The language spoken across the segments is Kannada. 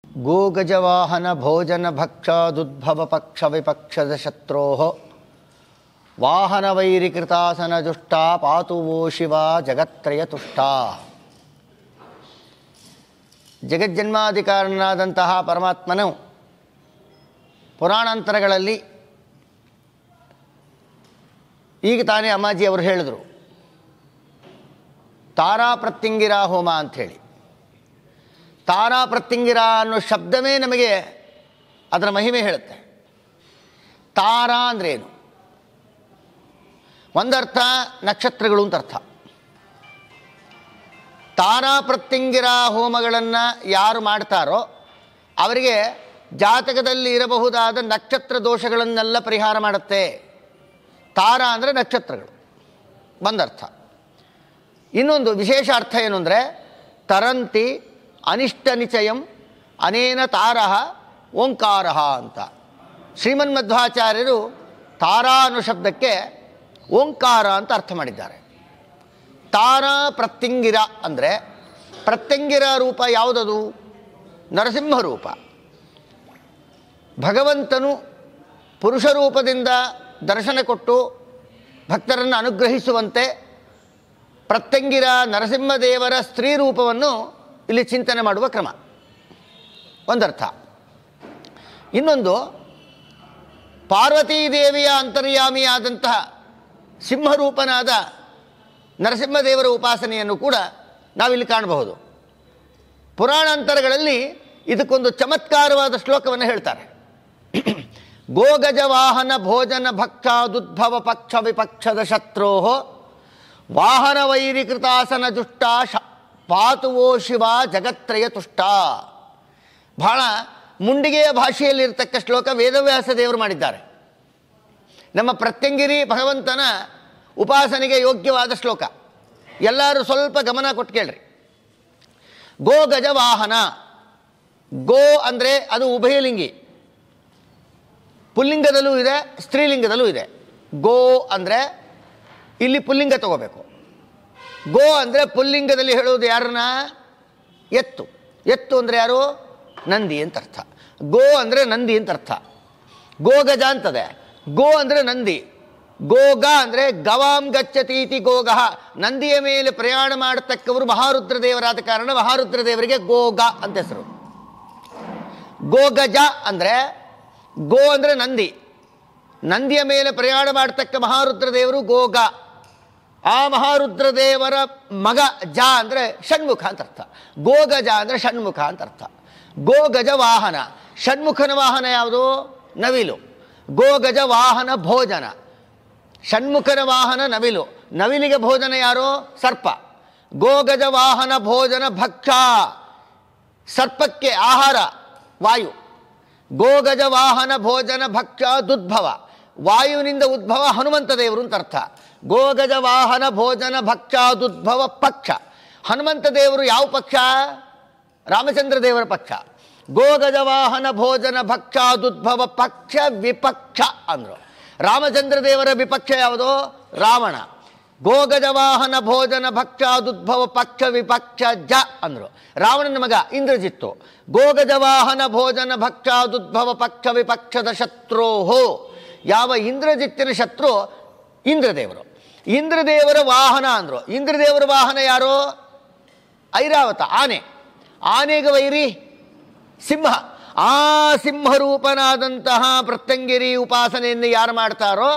ಗೋಗಜವಾಹನ ಭೋಜನ ಭಕ್ಷಾದುದ್ಭವ ಪಕ್ಷ ವಿಪಕ್ಷದ ಶತ್ರೋಃ ವಾಹನ ವೈರಿಕೃತಾಸನ ದುಷ್ಟ ಪಾತು ವೋ ಶಿವ ಜಗತ್ರಯ ತುಷ್ಟ. ಜಗಜ್ಜನ್ಮಾಧಿಕಾರನಾದಂತಹ ಪರಮಾತ್ಮನು ಪುರಾಣಾಂತರಗಳಲ್ಲಿ ಈಗ ತಾನೇ ಅಮ್ಮಾಜಿ ಅವರು ಹೇಳಿದರು ತಾರಾ ಪ್ರತ್ಯಂಗಿರ ಹೋಮ ಅಂಥೇಳಿ. ತಾರಾ ಪ್ರತ್ಯಂಗಿರ ಅನ್ನೋ ಶಬ್ದವೇ ನಮಗೆ ಅದರ ಮಹಿಮೆ ಹೇಳುತ್ತೆ. ತಾರಾ ಅಂದರೆ ಏನು? ಒಂದರ್ಥ ನಕ್ಷತ್ರಗಳು ಅಂತ ಅರ್ಥ. ತಾರಾ ಪ್ರತ್ಯಂಗಿರ ಹೋಮಗಳನ್ನು ಯಾರು ಮಾಡ್ತಾರೋ ಅವರಿಗೆ ಜಾತಕದಲ್ಲಿ ಇರಬಹುದಾದ ನಕ್ಷತ್ರ ದೋಷಗಳನ್ನೆಲ್ಲ ಪರಿಹಾರ ಮಾಡುತ್ತೆ. ತಾರಾ ಅಂದರೆ ನಕ್ಷತ್ರಗಳು ಒಂದರ್ಥ. ಇನ್ನೊಂದು ವಿಶೇಷ ಅರ್ಥ ಏನು ಅಂದರೆ ತರಂತಿ ಅನಿಷ್ಟ ನಿಚಯಂ ಅನೇನ ತಾರಃ ಓಂಕಾರಃ ಅಂತ. ಶ್ರೀಮನ್ಮಧ್ವಾಚಾರ್ಯರು ತಾರಾ ಅನ್ನೋ ಶಬ್ದಕ್ಕೆ ಓಂಕಾರ ಅಂತ ಅರ್ಥ ಮಾಡಿದ್ದಾರೆ. ತಾರಾ ಪ್ರತ್ಯಂಗಿರ ಅಂದರೆ ಪ್ರತ್ಯಂಗಿರ ರೂಪ ಯಾವುದದು? ನರಸಿಂಹ ರೂಪ. ಭಗವಂತನು ಪುರುಷ ರೂಪದಿಂದ ದರ್ಶನ ಕೊಟ್ಟು ಭಕ್ತರನ್ನು ಅನುಗ್ರಹಿಸುವಂತೆ ಪ್ರತ್ಯಂಗಿರ ನರಸಿಂಹದೇವರ ಸ್ತ್ರೀ ರೂಪವನ್ನು ಇಲ್ಲಿ ಚಿಂತನೆ ಮಾಡುವ ಕ್ರಮ ಒಂದರ್ಥ. ಇನ್ನೊಂದು ಪಾರ್ವತೀದೇವಿಯ ಅಂತರ್ಯಾಮಿಯಾದಂತಹ ಸಿಂಹರೂಪನಾದ ನರಸಿಂಹದೇವರ ಉಪಾಸನೆಯನ್ನು ಕೂಡ ನಾವಿಲ್ಲಿ ಕಾಣಬಹುದು. ಪುರಾಣಾಂತರಗಳಲ್ಲಿ ಇದಕ್ಕೊಂದು ಚಮತ್ಕಾರವಾದ ಶ್ಲೋಕವನ್ನು ಹೇಳ್ತಾರೆ. ಗೋಗಜವಾಹನ ಭೋಜನ ಭಕ್ಷಾದುದ್ಭವ ಪಕ್ಷ ವಿಪಕ್ಷದ ಶತ್ರೋಃ ವಾಹನ ವೈರಿಕೃತಾಸನ ದುಷ್ಟ ಪಾತುವೋ ಶಿವ ಜಗತ್ರಯ ತುಷ್ಟ. ಬಹಳ ಮುಂಡಿಗೆಯ ಭಾಷೆಯಲ್ಲಿರ್ತಕ್ಕ ಶ್ಲೋಕ ವೇದವ್ಯಾಸ ದೇವರು ಮಾಡಿದ್ದಾರೆ. ನಮ್ಮ ಪ್ರತ್ಯಂಗಿರಿ ಭಗವಂತನ ಉಪಾಸನೆಗೆ ಯೋಗ್ಯವಾದ ಶ್ಲೋಕ. ಎಲ್ಲರೂ ಸ್ವಲ್ಪ ಗಮನ ಕೊಟ್ಟು ಕೇಳ್ರಿ. ಗೋಗಜವಾಹನ. ಗೋ ಅಂದರೆ ಅದು ಉಭಯಲಿಂಗಿ, ಪುಲ್ಲಿಂಗದಲ್ಲೂ ಇದೆ ಸ್ತ್ರೀಲಿಂಗದಲ್ಲೂ ಇದೆ. ಗೋ ಅಂದರೆ ಇಲ್ಲಿ ಪುಲ್ಲಿಂಗ ತಗೋಬೇಕು. ಗೋ ಅಂದರೆ ಪುಲ್ಲಿಂಗದಲ್ಲಿ ಹೇಳುವುದು ಯಾರನ್ನ? ಎತ್ತು. ಎತ್ತು ಅಂದರೆ ಯಾರು? ನಂದಿ ಅಂತ ಅರ್ಥ. ಗೋ ಅಂದರೆ ನಂದಿ ಅಂತ ಅರ್ಥ. ಗೋಗಜ ಅಂತದೆ. ಗೋ ಅಂದರೆ ನಂದಿ. ಗೋಗ ಅಂದರೆ ಗವಾಂ ಗಚ್ಚತೀತಿ ಗೋಗಃ. ನಂದಿಯ ಮೇಲೆ ಪ್ರಯಾಣ ಮಾಡತಕ್ಕವರು ಮಹಾರುದ್ರದೇವರಾದ ಕಾರಣ ಮಹಾರುದ್ರದೇವರಿಗೆ ಗೋಗ ಅಂತ ಹೆಸರು. ಗೋಗಜ ಅಂದರೆ ಗೋ ಅಂದರೆ ನಂದಿ, ನಂದಿಯ ಮೇಲೆ ಪ್ರಯಾಣ ಮಾಡತಕ್ಕ ಮಹಾರುದ್ರದೇವರು ಗೋಗ. ಆ ಮಹಾರುದ್ರದೇವರ ಮಗ ಜ ಅಂದರೆ ಷಣ್ಮುಖ ಅಂತ ಅರ್ಥ. ಗೋಗಜ ಅಂದರೆ ಷಣ್ಮುಖ ಅಂತ ಅರ್ಥ. ಗೋಗಜ ವಾಹನ. ಷಣ್ಮುಖನ ವಾಹನ ಯಾವುದು? ನವಿಲು. ಗೋಗಜ ವಾಹನ ಭೋಜನ. ಷಣ್ಮುಖನ ವಾಹನ ನವಿಲು. ನವಿಲಿಗೆ ಭೋಜನ ಯಾರು? ಸರ್ಪ. ಗೋಗಜ ವಾಹನ ಭೋಜನ ಭಕ್ಷ. ಸರ್ಪಕ್ಕೆ ಆಹಾರ ವಾಯು. ಗೋಗಜ ವಾಹನ ಭೋಜನ ಭಕ್ಷ ದುದ್ಭವ. ವಾಯುವಿನಿಂದ ಉದ್ಭವ ಹನುಮಂತ ದೇವರು ಅಂತ ಅರ್ಥ. ಗೋಗಜ ವಾಹನ ಭೋಜನ ಭಕ್ಷಾದುದ್ಭವ ಪಕ್ಷ. ಹನುಮಂತ ದೇವರು ಯಾವ ಪಕ್ಷ? ರಾಮಚಂದ್ರ ದೇವರ ಪಕ್ಷ. ಗೋಗಜ ವಾಹನ ಭೋಜನ ಭಕ್ಷಾದುದ್ಭವ ಪಕ್ಷ ವಿಪಕ್ಷ ಅಂದರು. ರಾಮಚಂದ್ರ ದೇವರ ವಿಪಕ್ಷ ಯಾವುದು? ರಾವಣ. ಗೋಗಜ ವಾಹನ ಭೋಜನ ಭಕ್ಷಾದುದ್ಭವ ಪಕ್ಷ ವಿಪಕ್ಷ ಜ ಅಂದರು. ರಾವಣನ ಮಗ ಇಂದ್ರಜಿತ್ತು. ಗೋಗಜ ವಾಹನ ಭೋಜನ ಭಕ್ಷಾದುದ್ಭವ ಪಕ್ಷ ವಿಪಕ್ಷದ ಶತ್ರೋಹೋ. ಯಾವ ಇಂದ್ರಜಿತ್ತಿನ ಶತ್ರು? ಇಂದ್ರದೇವರು. ಇಂದ್ರದೇವರ ವಾಹನ ಅಂದರು. ಇಂದ್ರದೇವರ ವಾಹನ ಯಾರು? ಐರಾವತ, ಆನೆ. ಆನೆಗೆ ವೈರಿ ಸಿಂಹ. ಆ ಸಿಂಹರೂಪನಾದಂತಹ ಪ್ರತ್ಯಂಗಿರಿ ಉಪಾಸನೆಯನ್ನು ಯಾರು ಮಾಡ್ತಾರೋ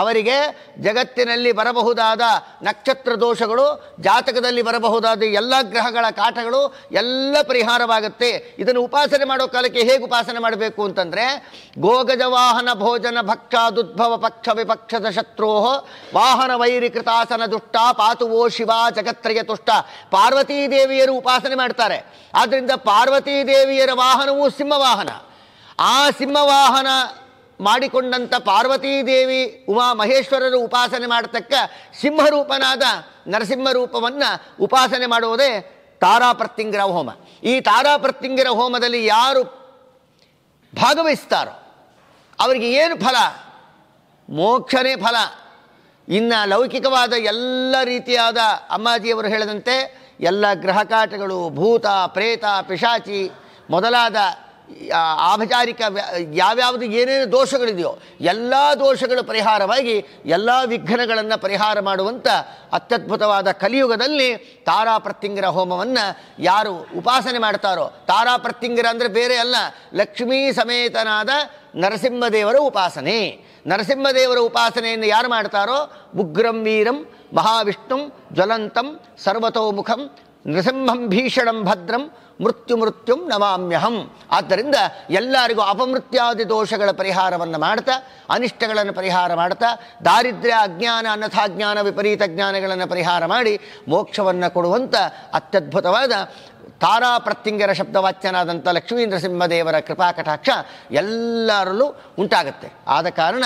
ಅವರಿಗೆ ಜಗತ್ತಿನಲ್ಲಿ ಬರಬಹುದಾದ ನಕ್ಷತ್ರ ದೋಷಗಳು, ಜಾತಕದಲ್ಲಿ ಬರಬಹುದಾದ ಎಲ್ಲ ಗ್ರಹಗಳ ಕಾಟಗಳು ಎಲ್ಲ ಪರಿಹಾರವಾಗುತ್ತೆ. ಇದನ್ನು ಉಪಾಸನೆ ಮಾಡೋ ಕಾಲಕ್ಕೆ ಹೇಗೆ ಉಪಾಸನೆ ಮಾಡಬೇಕು ಅಂತಂದರೆ ಗೋಗಜ ವಾಹನ ಭೋಜನ ಭಕ್ಷಾದುದ್ಭವ ಪಕ್ಷ ವಿಪಕ್ಷದ ಶತ್ರೋಃ ವಾಹನ ವೈರಿಕೃತಾಸನ ದುಷ್ಟ ಪಾತುವೋ ಶಿವ ಜಗತ್ರಯ ತುಷ್ಟ. ಪಾರ್ವತೀದೇವಿಯರು ಉಪಾಸನೆ ಮಾಡ್ತಾರೆ. ಆದ್ದರಿಂದ ಪಾರ್ವತೀದೇವಿಯರ ವಾಹನವು ಸಿಂಹವಾಹನ. ಆ ಸಿಂಹವಾಹನ ಮಾಡಿಕೊಂಡಂಥ ಪಾರ್ವತೀದೇವಿ ಉಮಾ ಮಹೇಶ್ವರರು ಉಪಾಸನೆ ಮಾಡತಕ್ಕ ಸಿಂಹರೂಪನಾದ ನರಸಿಂಹ ರೂಪವನ್ನು ಉಪಾಸನೆ ಮಾಡುವುದೇ ತಾರಾ ಪ್ರತ್ಯಂಗಿರ ಹೋಮ. ಈ ತಾರಾ ಪ್ರತ್ಯಂಗಿರ ಹೋಮದಲ್ಲಿ ಯಾರು ಭಾಗವಹಿಸ್ತಾರೋ ಅವರಿಗೆ ಏನು ಫಲ? ಮೋಕ್ಷನೇ ಫಲ. ಇನ್ನು ಲೌಕಿಕವಾದ ಎಲ್ಲ ರೀತಿಯಾದ ಅಮ್ಮಾಜಿಯವರು ಹೇಳಿದಂತೆ ಎಲ್ಲ ಗ್ರಹಕಾಟಗಳು, ಭೂತ ಪ್ರೇತ ಪಿಶಾಚಿ ಮೊದಲಾದ ಆಭಚಾರಿಕ ಯಾವ್ಯಾವುದು ಏನೇನು ದೋಷಗಳಿದೆಯೋ ಎಲ್ಲ ದೋಷಗಳ ಪರಿಹಾರವಾಗಿ ಎಲ್ಲ ವಿಘ್ನಗಳನ್ನು ಪರಿಹಾರ ಮಾಡುವಂಥ ಅತ್ಯದ್ಭುತವಾದ ಕಲಿಯುಗದಲ್ಲಿ ತಾರಾ ಪ್ರತ್ಯಂಗಿರ ಹೋಮವನ್ನು ಯಾರು ಉಪಾಸನೆ ಮಾಡ್ತಾರೋ, ತಾರಾ ಪ್ರತ್ಯಂಗಿರ ಅಂದರೆ ಬೇರೆ ಅಲ್ಲ, ಲಕ್ಷ್ಮೀ ಸಮೇತನಾದ ನರಸಿಂಹದೇವರ ಉಪಾಸನೆ. ನರಸಿಂಹದೇವರ ಉಪಾಸನೆಯನ್ನು ಯಾರು ಮಾಡ್ತಾರೋ, ಉಗ್ರಂ ವೀರಂ ಮಹಾವಿಷ್ಣುಂ ಜ್ವಲಂತಂ ಸರ್ವತೋಮುಖಂ ನೃಸಿಂಹಂ ಭೀಷಣಂ ಭದ್ರಂ ಮೃತ್ಯುಂ ನಮಾಮ್ಯಹಂ. ಆದ್ದರಿಂದ ಎಲ್ಲರಿಗೂ ಅಪಮೃತ್ಯಾದಿ ದೋಷಗಳ ಪರಿಹಾರವನ್ನು ಮಾಡ್ತಾ, ಅನಿಷ್ಟಗಳನ್ನು ಪರಿಹಾರ ಮಾಡ್ತಾ, ದಾರಿದ್ರ್ಯ ಅಜ್ಞಾನ ಅನ್ಯಥಾಜ್ಞಾನ ವಿಪರೀತ ಜ್ಞಾನಗಳನ್ನು ಪರಿಹಾರ ಮಾಡಿ ಮೋಕ್ಷವನ್ನು ಕೊಡುವಂಥ ಅತ್ಯದ್ಭುತವಾದ ತಾರಾ ಪ್ರತ್ಯಂಗಿರ ಶಬ್ದವಾಚ್ಯನಾದಂಥ ಲಕ್ಷ್ಮೀ ನರಸಿಂಹದೇವರ ಕೃಪಾ ಕಟಾಕ್ಷ ಎಲ್ಲರಲ್ಲೂ ಉಂಟಾಗುತ್ತೆ. ಆದ ಕಾರಣ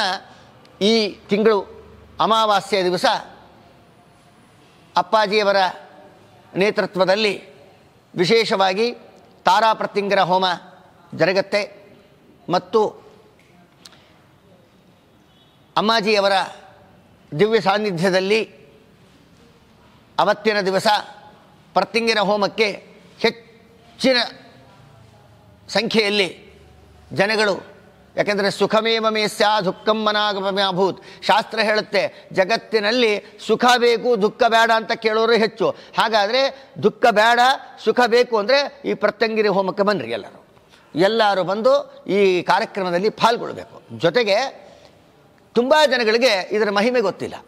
ಈ ತಿಂಗಳು ಅಮಾವಾಸ್ಯೆಯ ದಿವಸ ಅಪ್ಪಾಜಿಯವರ ನೇತೃತ್ವದಲ್ಲಿ ವಿಶೇಷವಾಗಿ ತಾರಾ ಪ್ರತ್ಯಂಗಿರ ಹೋಮ ಜರುಗತ್ತೆ. ಮತ್ತು ಅಮ್ಮಾಜಿಯವರ ದಿವ್ಯ ಸಾನ್ನಿಧ್ಯದಲ್ಲಿ ಅವತ್ತಿನ ದಿವಸ ಪ್ರತ್ಯಂಗಿರ ಹೋಮಕ್ಕೆ ಹೆಚ್ಚಿನ ಸಂಖ್ಯೆಯಲ್ಲಿ ಜನಗಳು, ಯಾಕೆಂದರೆ ಸುಖಮೇವ ಮೇ ಸ್ಯಾ ದುಃಖಂ ಮನಾಗಮೇ ಅಭೂತ್. ಶಾಸ್ತ್ರ ಹೇಳುತ್ತೆ, ಜಗತ್ತಿನಲ್ಲಿ ಸುಖ ಬೇಕು ದುಃಖ ಬೇಡ ಅಂತ ಕೇಳೋರು ಹೆಚ್ಚು. ಹಾಗಾದರೆ ದುಃಖ ಬೇಡ ಸುಖ ಬೇಕು ಅಂದರೆ ಈ ಪ್ರತ್ಯಂಗಿರಿ ಹೋಮಕ್ಕೆ ಬನ್ನಿರಿ. ಎಲ್ಲರೂ ಬಂದು ಈ ಕಾರ್ಯಕ್ರಮದಲ್ಲಿ ಪಾಲ್ಗೊಳ್ಬೇಕು. ಜೊತೆಗೆ ತುಂಬ ಜನಗಳಿಗೆ ಇದರ ಮಹಿಮೆ ಗೊತ್ತಿಲ್ಲ.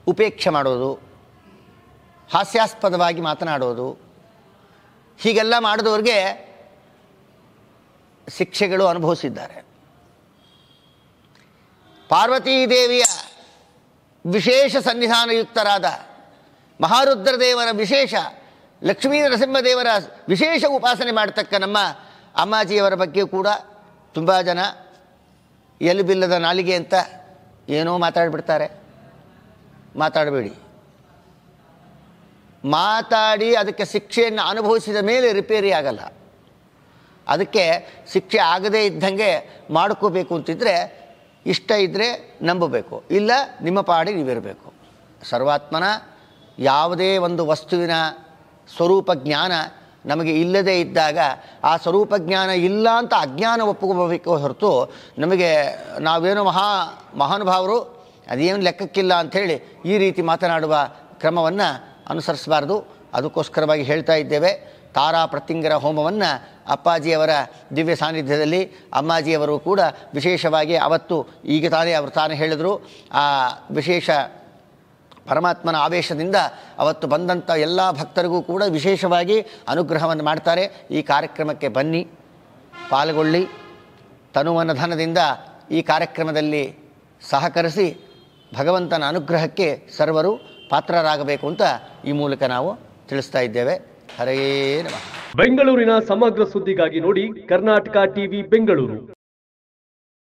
ಉಪೇಕ್ಷೆ ಮಾಡೋದು, ಹಾಸ್ಯಾಸ್ಪದವಾಗಿ ಮಾತನಾಡೋದು, ಹೀಗೆಲ್ಲ ಮಾಡಿದವ್ರಿಗೆ ಶಿಕ್ಷೆಗಳು ಅನುಭವಿಸಿದ್ದಾರೆ. ಪಾರ್ವತೀದೇವಿಯ ವಿಶೇಷ ಸನ್ನಿಧಾನಯುಕ್ತರಾದ ಮಹಾರುದ್ರದೇವರ ವಿಶೇಷ, ಲಕ್ಷ್ಮೀ ನರಸಿಂಹದೇವರ ವಿಶೇಷ ಉಪಾಸನೆ ಮಾಡತಕ್ಕ ನಮ್ಮ ಅಮ್ಮಾಜಿಯವರ ಬಗ್ಗೆ ಕೂಡ ತುಂಬ ಜನ ಎಲುಬಿಲ್ಲದ ನಾಲಿಗೆ ಅಂತ ಏನೋ ಮಾತಾಡಿಬಿಡ್ತಾರೆ. ಮಾತಾಡಬೇಡಿ. ಮಾತಾಡಿ ಅದಕ್ಕೆ ಶಿಕ್ಷೆಯನ್ನು ಅನುಭವಿಸಿದ ಮೇಲೆ ರಿಪೇರಿ ಆಗಲ್ಲ. ಅದಕ್ಕೆ ಶಿಕ್ಷೆ ಆಗದೇ ಇದ್ದಂಗೆ ಮಾಡ್ಕೋಬೇಕು ಅಂತಿದ್ರೆ ಇಷ್ಟ ಇದ್ದರೆ ನಂಬಬೇಕು, ಇಲ್ಲ ನಿಮ್ಮ ಪಾಡಿ ನೀವಿರಬೇಕು. ಸರ್ವಾತ್ಮನ ಯಾವುದೇ ಒಂದು ವಸ್ತುವಿನ ಸ್ವರೂಪ ಜ್ಞಾನ ನಮಗೆ ಇಲ್ಲದೇ ಇದ್ದಾಗ ಆ ಸ್ವರೂಪ ಜ್ಞಾನ ಇಲ್ಲ ಅಂತ ಅಜ್ಞಾನ ಒಪ್ಪುಕೋಬೇಕು ಹೊರತು ನಮಗೆ ನಾವೇನೋ ಮಹಾನುಭಾವರು ಅದೇನು ಲೆಕ್ಕಕ್ಕಿಲ್ಲ ಅಂಥೇಳಿ ಈ ರೀತಿ ಮಾತನಾಡುವ ಕ್ರಮವನ್ನು ಅನುಸರಿಸಬಾರ್ದು. ಅದಕ್ಕೋಸ್ಕರವಾಗಿ ಹೇಳ್ತಾ ಇದ್ದೇವೆ. ತಾರಾ ಪ್ರತ್ಯಂಗಿರ ಹೋಮವನ್ನು ಅಪ್ಪಾಜಿಯವರ ದಿವ್ಯ ಸಾನ್ನಿಧ್ಯದಲ್ಲಿ ಅಮ್ಮಾಜಿಯವರು ಕೂಡ ವಿಶೇಷವಾಗಿ ಅವತ್ತು, ಈಗ ಅವರು ತಾನೇ ಹೇಳಿದರು, ಆ ವಿಶೇಷ ಪರಮಾತ್ಮನ ಆವೇಶದಿಂದ ಅವತ್ತು ಬಂದಂಥ ಎಲ್ಲ ಭಕ್ತರಿಗೂ ಕೂಡ ವಿಶೇಷವಾಗಿ ಅನುಗ್ರಹವನ್ನು ಮಾಡ್ತಾರೆ. ಈ ಕಾರ್ಯಕ್ರಮಕ್ಕೆ ಬನ್ನಿ, ಪಾಲ್ಗೊಳ್ಳಿ, ತನುವನ ಧನದಿಂದ ಈ ಕಾರ್ಯಕ್ರಮದಲ್ಲಿ ಸಹಕರಿಸಿ ಭಗವಂತನ ಅನುಗ್ರಹಕ್ಕೆ ಸರ್ವರು ಪಾತ್ರರಾಗಬೇಕು ಅಂತ ಈ ಮೂಲಕ ನಾವು ತಿಳಿಸ್ತಾ ಇದ್ದೇವೆ. ಹರೇ ನಮಃ. ಬೆಂಗಳೂರಿನ ಸಮಗ್ರ ಸುದ್ದಿಗಾಗಿ ನೋಡಿ ಕರ್ನಾಟಕ ಟಿವಿ ಬೆಂಗಳೂರು.